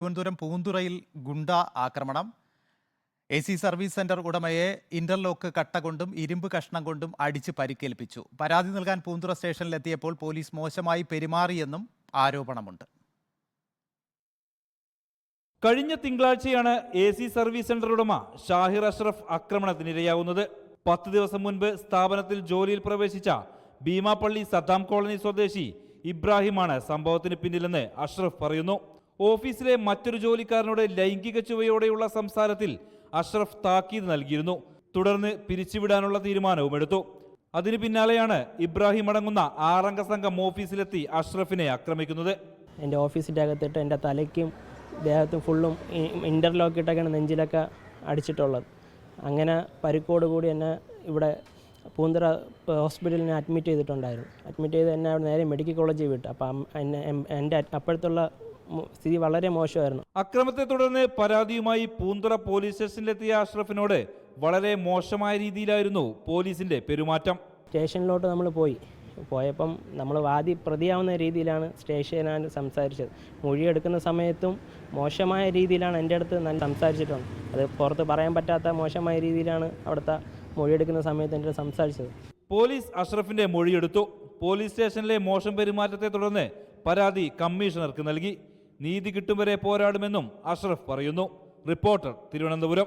തിരുവനന്തപുരം പൂന്തുറയിൽ ഗുണ്ട ആക്രമണം. AC service centre ഉടമയെ interlock കട്ട കൊണ്ടും ഇരുമ്പ് കഷ്ണം കൊണ്ടും അടിച്ച് പരിക്കേൽപ്പിച്ചു. പരാതി നൽകാൻ പൂന്തുറ സ്റ്റേഷനിലെത്തിയപ്പോൾ പോലീസ് മോശമായി പെരുമാറിയെന്നും ആരോപണമുണ്ട്. കഴിഞ്ഞ തിങ്കളാഴ്ചയാണ് AC സർവീസ് സെന്റർ ഉടമ ഷാഹിർ അഷ്റഫ് ആക്രമണത്തിനിരയാവുന്നത്. 10 ദിവസം മുൻപ് സ്ഥാപനത്തിൽ ജോലിയിൽ പ്രവേശിച്ച ഭീമാപ്പള്ളി സദ്ദാം കോളനി സ്വദേശി ഇബ്രാഹിമാണ് സംഭവത്തിന് പിന്നിലെന്ന് അഷ്റഫ് പറയുന്നു. ഓഫീസിലെ മറ്റൊരു ജോലിക്കാരനോട് ലൈംഗിക ചുവയോടെയുള്ള സംസാരത്തിൽ അഷ്റഫ് താക്കീത് നൽകിയിരുന്നു. തുടർന്ന് പിരിച്ചുവിടാനുള്ള തീരുമാനവും എടുത്തു. അതിനു പിന്നാലെയാണ് ഇബ്രാഹിം അടങ്ങുന്ന 6 അംഗ സംഘം ഓഫീസിലെത്തി അഷ്റഫിനെ ആക്രമിക്കുന്നത്. എൻ്റെ ഓഫീസിൻ്റെ അകത്തിട്ട് എൻ്റെ തലയ്ക്കും ദേഹത്തും ഫുള്ളും ഇൻ്റർലോക്ക് ഇട്ടൊക്കെയാണ് നെഞ്ചിലൊക്കെ അടിച്ചിട്ടുള്ളത്. അങ്ങനെ പരിക്കോടുകൂടി എന്നെ ഇവിടെ പൂന്തുറ ഹോസ്പിറ്റലിൽ അഡ്മിറ്റ് ചെയ്തിട്ടുണ്ടായിരുന്നു. അഡ്മിറ്റ് ചെയ്ത് എന്നെ അവിടെ നേരെ മെഡിക്കൽ കോളേജിൽ വിട്ടു. അപ്പം എൻ്റെ അപ്പോഴത്തുള്ള സ്ഥിതി വളരെ മോശമായിരുന്നു. അക്രമത്തെ തുടർന്ന് പരാതിയുമായി പൂന്തുറ പോലീസ് സ്റ്റേഷനിലെത്തിയ അഷ്റഫിനോട് വളരെ മോശമായ രീതിയിലായിരുന്നു പോലീസിന്റെ പെരുമാറ്റം. സ്റ്റേഷനിലോട്ട് നമ്മൾ പോയപ്പം നമ്മൾ പ്രതിയാവുന്ന രീതിയിലാണ് സ്റ്റേഷനിൽ സംസാരിച്ചത്. മൊഴിയെടുക്കുന്ന സമയത്തും മോശമായ രീതിയിലാണ് എൻ്റെ അടുത്ത് സംസാരിച്ചിട്ടുണ്ട്. അത് പുറത്ത് പറയാൻ പറ്റാത്ത മോശമായ രീതിയിലാണ് അവിടുത്തെ മൊഴിയെടുക്കുന്ന സമയത്ത് എൻ്റെ സംസാരിച്ചത്. പോലീസ് അഷ്റഫിന്റെ മൊഴിയെടുത്തു. പോലീസ് സ്റ്റേഷനിലെ മോശം പെരുമാറ്റത്തെ തുടർന്ന് പരാതി കമ്മീഷണർക്ക് നൽകി. നീതി കിട്ടും വരെ പോരാടുമെന്നും അഷ്റഫ് പറയുന്നു. റിപ്പോർട്ടർ, തിരുവനന്തപുരം.